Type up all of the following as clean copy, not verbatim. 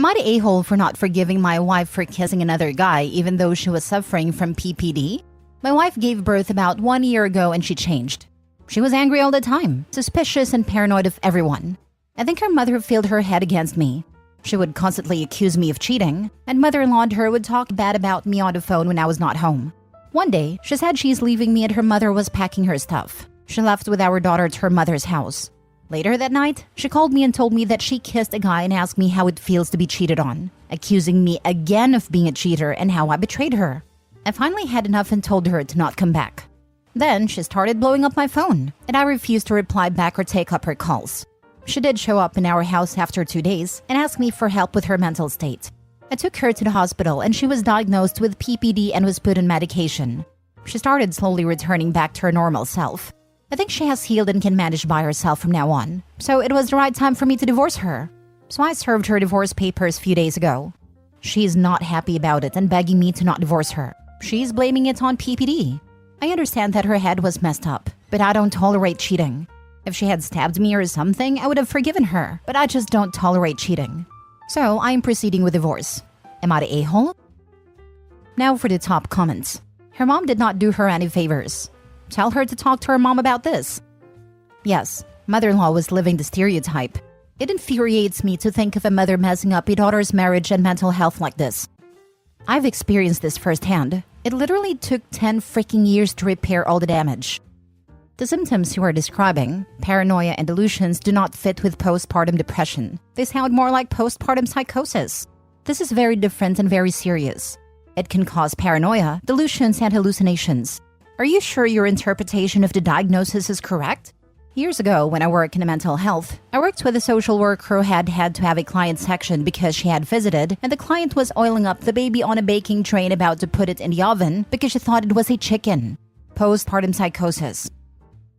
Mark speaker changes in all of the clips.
Speaker 1: Am I the a-hole for not forgiving my wife for kissing another guy even though she was suffering from PPD? My wife gave birth about 1 year ago and she changed. She was angry all the time, suspicious and paranoid of everyone. I think her mother filled her head against me. She would constantly accuse me of cheating, and mother-in-law and her would talk bad about me on the phone when I was not home. One day, she said she's leaving me and her mother was packing her stuff. She left with our daughter to her mother's house. Later that night, she called me and told me that she kissed a guy and asked me how it feels to be cheated on, accusing me again of being a cheater and how I betrayed her. I finally had enough and told her to not come back. Then she started blowing up my phone, and I refused to reply back or take up her calls. She did show up in our house after 2 days and asked me for help with her mental state. I took her to the hospital and she was diagnosed with PPD and was put on medication. She started slowly returning back to her normal self. I think she has healed and can manage by herself from now on, so it was the right time for me to divorce her. So I served her divorce papers a few days ago. She's not happy about it and begging me to not divorce her. She's blaming it on PPD. I understand that her head was messed up, but I don't tolerate cheating. If she had stabbed me or something, I would have forgiven her, but I just don't tolerate cheating. So I am proceeding with divorce. Am I the a-hole? Now for the top comments. Her mom did not do her any favors. Tell her to talk to her mom about this. Yes, mother-in-law was living the stereotype. It infuriates me to think of a mother messing up a daughter's marriage and mental health like this. I've experienced this firsthand. It literally took 10 freaking years to repair all the damage. The symptoms you are describing, paranoia and delusions, do not fit with postpartum depression. They sound more like postpartum psychosis. This is very different and very serious. It can cause paranoia, delusions, and hallucinations. Are you sure your interpretation of the diagnosis is correct? Years ago, when I worked in mental health, I worked with a social worker who had to have a client section because she had visited, and the client was oiling up the baby on a baking tray and about to put it in the oven because she thought it was a chicken. Postpartum psychosis.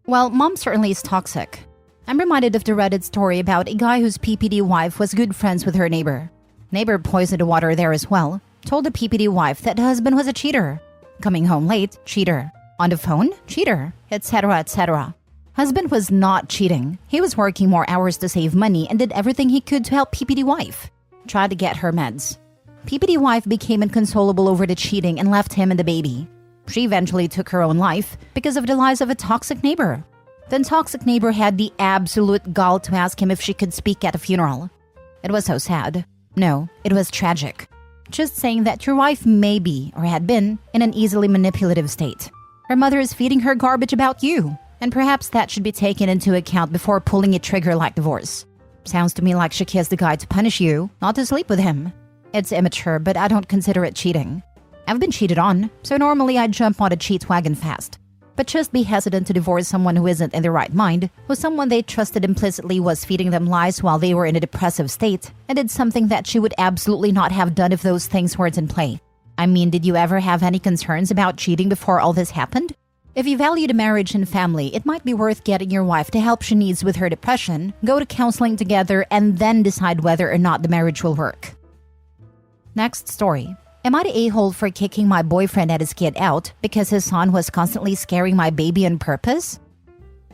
Speaker 1: Well, mom certainly is toxic. I'm reminded of the Reddit story about a guy whose PPD wife was good friends with her neighbor. Neighbor poisoned the water there as well, told the PPD wife that the husband was a cheater. Coming home late, cheater. On the phone, cheater, etc., etc. Husband was not cheating. He was working more hours to save money and did everything he could to help PPD wife. Tried to get her meds. PPD wife became inconsolable over the cheating and left him and the baby. She eventually took her own life because of the lies of a toxic neighbor. The toxic neighbor had the absolute gall to ask him if she could speak at a funeral. It was so sad. No, it was tragic. Just saying that your wife may be, or had been, in an easily manipulative state. Her mother is feeding her garbage about you, and perhaps that should be taken into account before pulling a trigger like divorce. Sounds to me like she kissed the guy to punish you, not to sleep with him. It's immature, but I don't consider it cheating. I've been cheated on, so normally I jump on a cheat wagon fast. But just be hesitant to divorce someone who isn't in their right mind, who someone they trusted implicitly was feeding them lies while they were in a depressive state, and did something that she would absolutely not have done if those things weren't in play. I mean, did you ever have any concerns about cheating before all this happened? If you value the marriage and family, it might be worth getting your wife the help she needs with her depression, go to counseling together, and then decide whether or not the marriage will work. Next story. Am I the a-hole for kicking my boyfriend and his kid out because his son was constantly scaring my baby on purpose?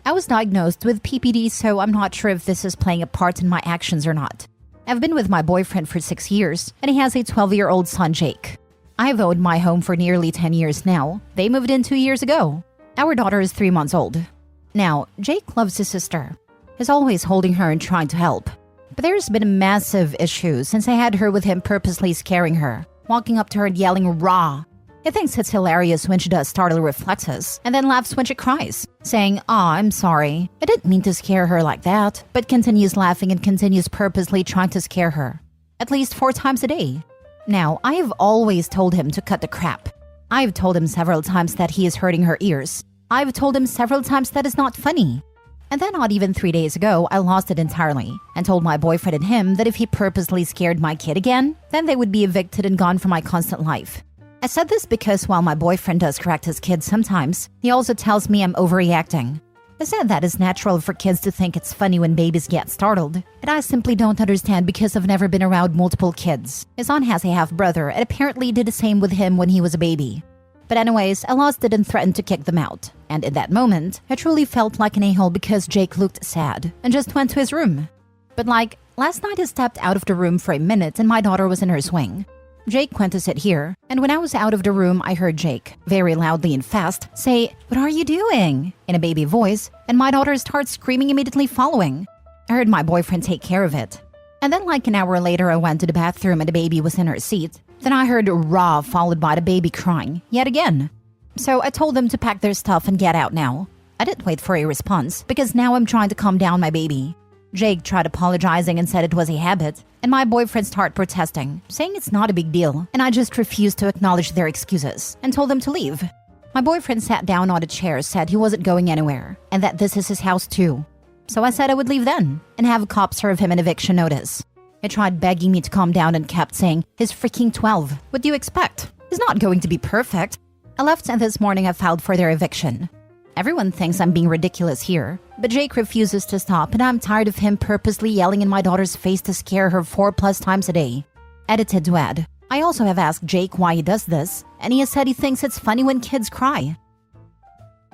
Speaker 1: I was diagnosed with PPD, so I'm not sure if this is playing a part in my actions or not. I've been with my boyfriend for 6 years, and he has a 12-year-old son, Jake. I've owned my home for nearly 10 years now. They moved in 2 years ago. Our daughter is 3 months old. Now, Jake loves his sister. He's always holding her and trying to help. But there's been a massive issue since I had her with him purposely scaring her, walking up to her and yelling "Rah!" He thinks it's hilarious when she does startle reflexes, and then laughs when she cries, saying, "Aw, I'm sorry. I didn't mean to scare her like that," but continues laughing and continues purposely trying to scare her. At least 4 times a day. Now, I have always told him to cut the crap. I've told him several times that he is hurting her ears. I've told him several times that is not funny. And then not even 3 days ago, I lost it entirely and told my boyfriend and him that if he purposely scared my kid again, then they would be evicted and gone from my constant life. I said this because while my boyfriend does correct his kids sometimes, he also tells me I'm overreacting. I said that it's natural for kids to think it's funny when babies get startled, and I simply don't understand because I've never been around multiple kids. His son has a half-brother and apparently did the same with him when he was a baby. But anyways, I lost it and threatened to kick them out. And in that moment, I truly felt like an a-hole because Jake looked sad and just went to his room. But like, Last night I stepped out of the room for a minute and my daughter was in her swing. Jake went to sit here, and when I was out of the room, I heard Jake, very loudly and fast, say, "What are you doing?" in a baby voice, and my daughter starts screaming immediately following. I heard my boyfriend take care of it. And then like an hour later, I went to the bathroom and the baby was in her seat. Then I heard "rah" followed by the baby crying, yet again. So I told them to pack their stuff and get out now. I didn't wait for a response, because now I'm trying to calm down my baby. Jake tried apologizing and said it was a habit, and my boyfriend started protesting, saying it's not a big deal, and I just refused to acknowledge their excuses and told them to leave. My boyfriend sat down on a chair, said he wasn't going anywhere, and that this is his house too. So I said I would leave then, and have cops serve him an eviction notice. He tried begging me to calm down and kept saying, "He's freaking 12. What do you expect? He's not going to be perfect." I left and this morning I filed for their eviction. Everyone thinks I'm being ridiculous here, but Jake refuses to stop and I'm tired of him purposely yelling in my daughter's face to scare her 4+ times a day. Edited to add, I also have asked Jake why he does this, and he has said he thinks it's funny when kids cry.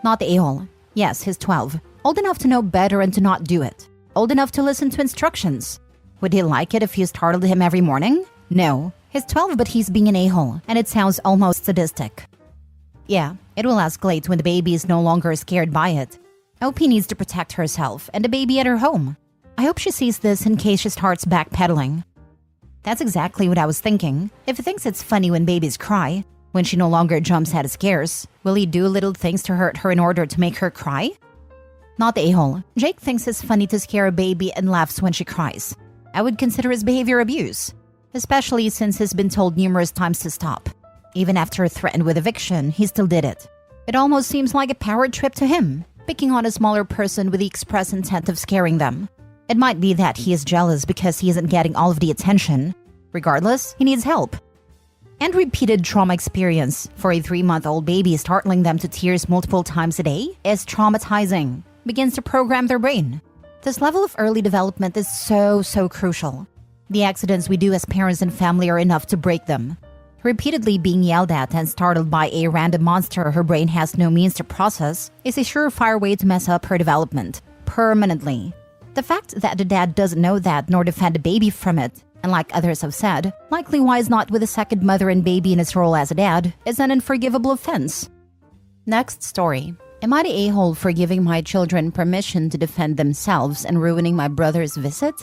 Speaker 1: Not the a-hole. Yes, he's 12. Old enough to know better and to not do it. Old enough to listen to instructions. Would he like it if you startled him every morning? No. He's 12 but he's being an a-hole, and it sounds almost sadistic. Yeah, it will escalate when the baby is no longer scared by it. OP needs to protect herself and the baby at her home. I hope she sees this in case she starts backpedaling. That's exactly what I was thinking. If he thinks it's funny when babies cry, when she no longer jumps at scares, will he do little things to hurt her in order to make her cry? Not the a-hole. Jake thinks it's funny to scare a baby and laughs when she cries. I would consider his behavior abuse, especially since he's been told numerous times to stop. Even after threatened with eviction, he still did it. It almost seems like a power trip to him, picking on a smaller person with the express intent of scaring them. It might be that he is jealous because he isn't getting all of the attention. Regardless, he needs help. And repeated trauma experience for a 3-month-old baby startling them to tears multiple times a day is traumatizing, begins to program their brain. This level of early development is so crucial. The accidents we do as parents and family are enough to break them. Repeatedly being yelled at and startled by a random monster her brain has no means to process is a surefire way to mess up her development, permanently. The fact that the dad doesn't know that nor defend the baby from it, and like others have said, likely why is not with a second mother and baby in his role as a dad, is an unforgivable offense. Next story. Am I the a-hole for giving my children permission to defend themselves and ruining my brother's visit?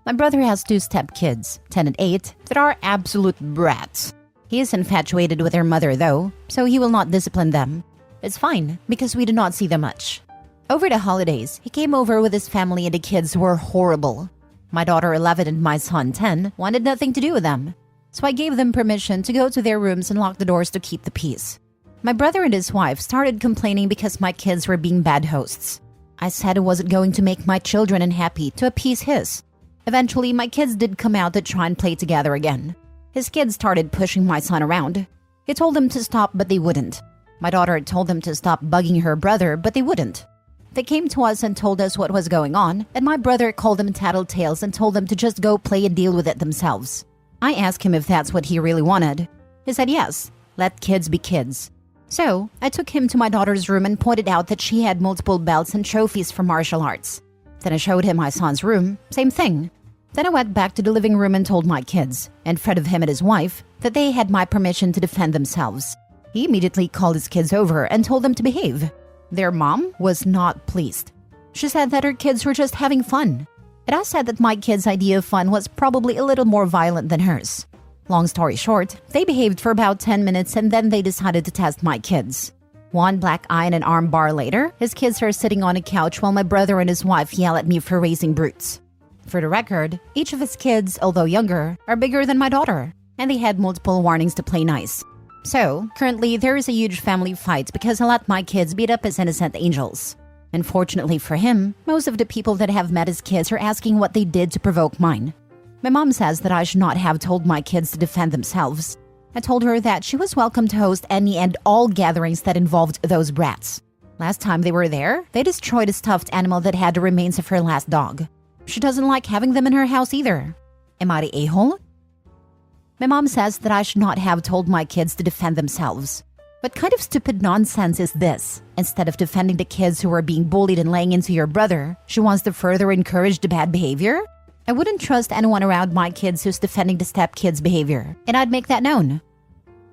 Speaker 1: My brother has 2 stepkids, 10 and 8, that are absolute brats. He is infatuated with their mother though, so he will not discipline them. It's fine, because we do not see them much. Over the holidays, he came over with his family and the kids were horrible. My daughter 11 and my son 10 wanted nothing to do with them, so I gave them permission to go to their rooms and lock the doors to keep the peace. My brother and his wife started complaining because my kids were being bad hosts. I said I wasn't going to make my children unhappy to appease his. Eventually, my kids did come out to try and play together again. His kids started pushing my son around. He told them to stop, but they wouldn't. My daughter told them to stop bugging her brother, but they wouldn't. They came to us and told us what was going on, and my brother called them tattletales and told them to just go play and deal with it themselves. I asked him if that's what he really wanted. He said yes, let kids be kids. So, I took him to my daughter's room and pointed out that she had multiple belts and trophies for martial arts. Then I showed him my son's room, same thing. Then I went back to the living room and told my kids, in front of him and his wife, that they had my permission to defend themselves. He immediately called his kids over and told them to behave. Their mom was not pleased. She said that her kids were just having fun. And I said that my kids' idea of fun was probably a little more violent than hers. Long story short, they behaved for about 10 minutes and then they decided to test my kids. One black eye and an arm bar later, his kids are sitting on a couch while my brother and his wife yell at me for raising brutes. For the record, each of his kids, although younger, are bigger than my daughter, and they had multiple warnings to play nice. So, currently there is a huge family fight because I let my kids beat up his innocent angels. Unfortunately for him, most of the people that have met his kids are asking what they did to provoke mine. My mom says that I should not have told my kids to defend themselves. I told her that she was welcome to host any and all gatherings that involved those brats. Last time they were there, they destroyed a stuffed animal that had the remains of her last dog. She doesn't like having them in her house either. Am I the a-hole? My mom says that I should not have told my kids to defend themselves. What kind of stupid nonsense is this? Instead of defending the kids who are being bullied and laying into your brother, she wants to further encourage the bad behavior? I wouldn't trust anyone around my kids who's defending the stepkids' behavior, and I'd make that known.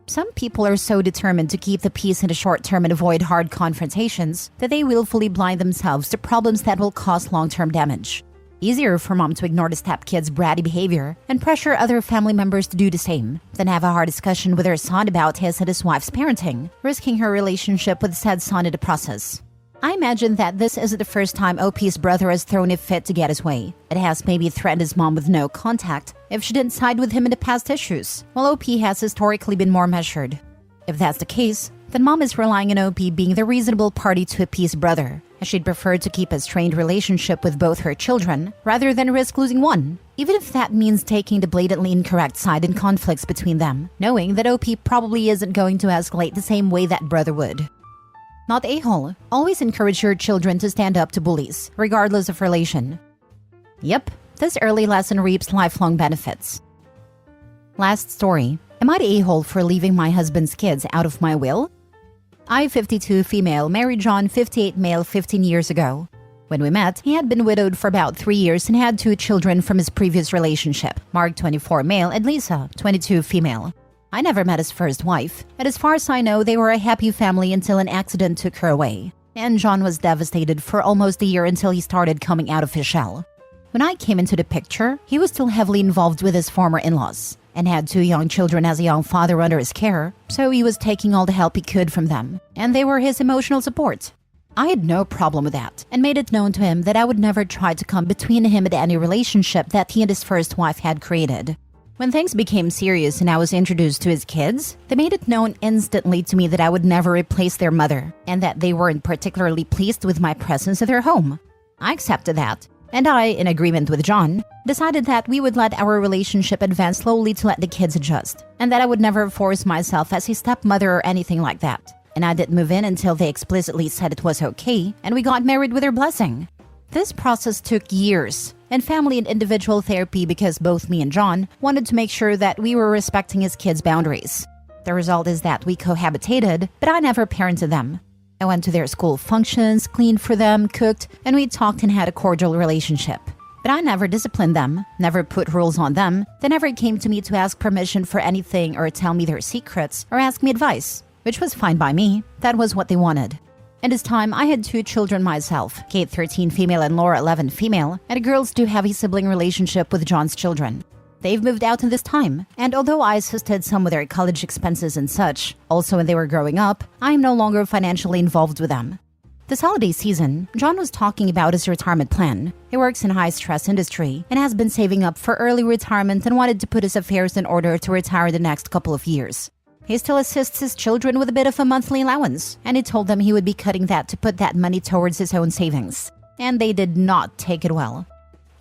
Speaker 1: Some people are so determined to keep the peace in the short term and avoid hard confrontations that they willfully blind themselves to problems that will cause long-term damage. Easier for mom to ignore the stepkid's bratty behavior and pressure other family members to do the same than have a hard discussion with her son about his and his wife's parenting, risking her relationship with said son in the process. I imagine that this isn't the first time OP's brother has thrown a fit to get his way. It has maybe threatened his mom with no contact if she didn't side with him in the past issues, while OP has historically been more measured. If that's the case, then mom is relying on OP being the reasonable party to appease brother, as she'd prefer to keep a strained relationship with both her children rather than risk losing one, even if that means taking the blatantly incorrect side in conflicts between them, knowing that OP probably isn't going to escalate the same way that brother would. Not a-hole. Always encourage your children to stand up to bullies, regardless of relation. Yep, this early lesson reaps lifelong benefits. Last story. Am I the a-hole for leaving my husband's kids out of my will? I, 52 female, married John, 58 male, 15 years ago. When we met, he had been widowed for about 3 years and had 2 children from his previous relationship, Mark, 24 male, and Lisa, 22 female. I never met his first wife, and as far as I know, they were a happy family until an accident took her away. And John was devastated for almost a year until he started coming out of his shell. When I came into the picture, he was still heavily involved with his former in-laws, and had 2 young children as a young father under his care, so he was taking all the help he could from them, and they were his emotional support. I had no problem with that, and made it known to him that I would never try to come between him and any relationship that he and his first wife had created. When things became serious and I was introduced to his kids, they made it known instantly to me that I would never replace their mother, and that they weren't particularly pleased with my presence at their home. I accepted that, and I, in agreement with John, decided that we would let our relationship advance slowly to let the kids adjust, and that I would never force myself as a stepmother or anything like that. And I didn't move in until they explicitly said it was okay, and we got married with their blessing. This process took years, and family and individual therapy because both me and John wanted to make sure that we were respecting his kids' boundaries. The result is that we cohabitated, but I never parented them. I went to their school functions, cleaned for them, cooked, and we talked and had a cordial relationship. But I never disciplined them, never put rules on them. They never came to me to ask permission for anything or tell me their secrets or ask me advice, which was fine by me. That was what they wanted. And this time, I had 2 children myself, Kate 13 female and Laura 11 female, and the girls do have a sibling relationship with John's children. They've moved out in this time, and although I assisted some with their college expenses and such, also when they were growing up, I am no longer financially involved with them. This holiday season, John was talking about his retirement plan. He works in a high-stress industry and has been saving up for early retirement and wanted to put his affairs in order to retire the next couple of years. He still assists his children with a bit of a monthly allowance, and he told them he would be cutting that to put that money towards his own savings. And they did not take it well.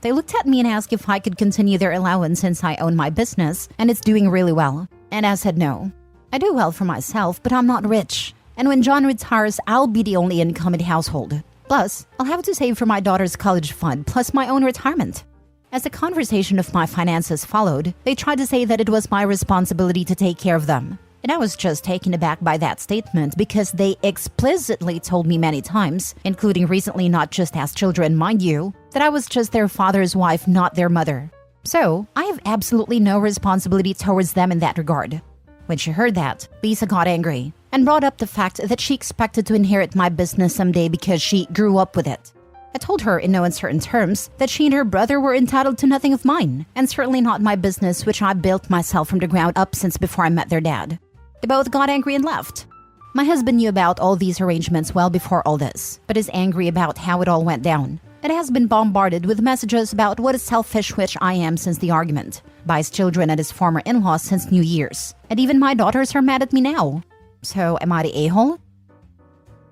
Speaker 1: They looked at me and asked if I could continue their allowance since I own my business and it's doing really well. And I said no. I do well for myself, but I'm not rich. And when John retires, I'll be the only income in the household. Plus, I'll have to save for my daughter's college fund plus my own retirement. As the conversation of my finances followed, they tried to say that it was my responsibility to take care of them. And I was just taken aback by that statement because they explicitly told me many times, including recently not just as children, mind you, that I was just their father's wife, not their mother. So, I have absolutely no responsibility towards them in that regard. When she heard that, Lisa got angry and brought up the fact that she expected to inherit my business someday because she grew up with it. I told her in no uncertain terms that she and her brother were entitled to nothing of mine, and certainly not my business which I built myself from the ground up since before I met their dad. They both got angry and left. My husband knew about all these arrangements well before all this, but is angry about how it all went down. And has been bombarded with messages about what a selfish witch I am since the argument, by his children and his former in-laws since New Year's. And even my daughters are mad at me now. So, am I the a-hole?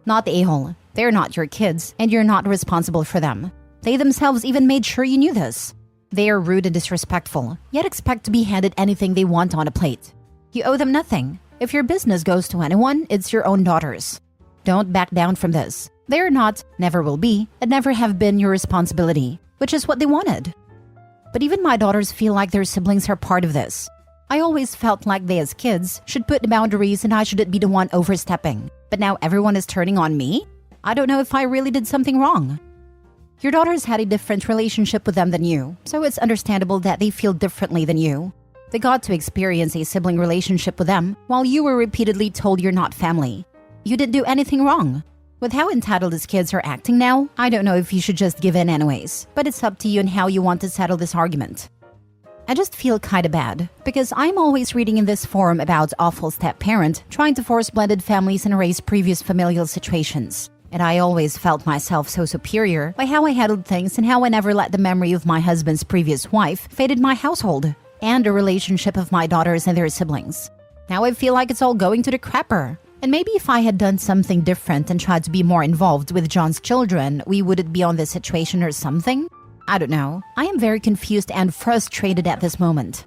Speaker 1: Not the a-hole. They're not your kids, and you're not responsible for them. They themselves even made sure you knew this. They are rude and disrespectful, yet expect to be handed anything they want on a plate. You owe them nothing. If your business goes to anyone, it's your own daughters. Don't back down from this. They're not, never will be, and never have been your responsibility, which is what they wanted. But even my daughters feel like their siblings are part of this. I always felt like they as kids should put the boundaries and I shouldn't be the one overstepping. But now everyone is turning on me? I don't know if I really did something wrong. Your daughters had a different relationship with them than you, so it's understandable that they feel differently than you. They got to experience a sibling relationship with them while you were repeatedly told you're not family. You didn't do anything wrong. With how entitled these kids are acting now, I don't know if you should just give in anyways, but it's up to you and how you want to settle this argument. I just feel kinda bad, because I'm always reading in this forum about awful step-parent trying to force blended families and erase previous familial situations. And I always felt myself so superior by how I handled things and how I never let the memory of my husband's previous wife fade in my household and the relationship of my daughters and their siblings. Now I feel like it's all going to the crapper. And maybe if I had done something different and tried to be more involved with John's children, we wouldn't be on this situation or something? I don't know. I am very confused and frustrated at this moment.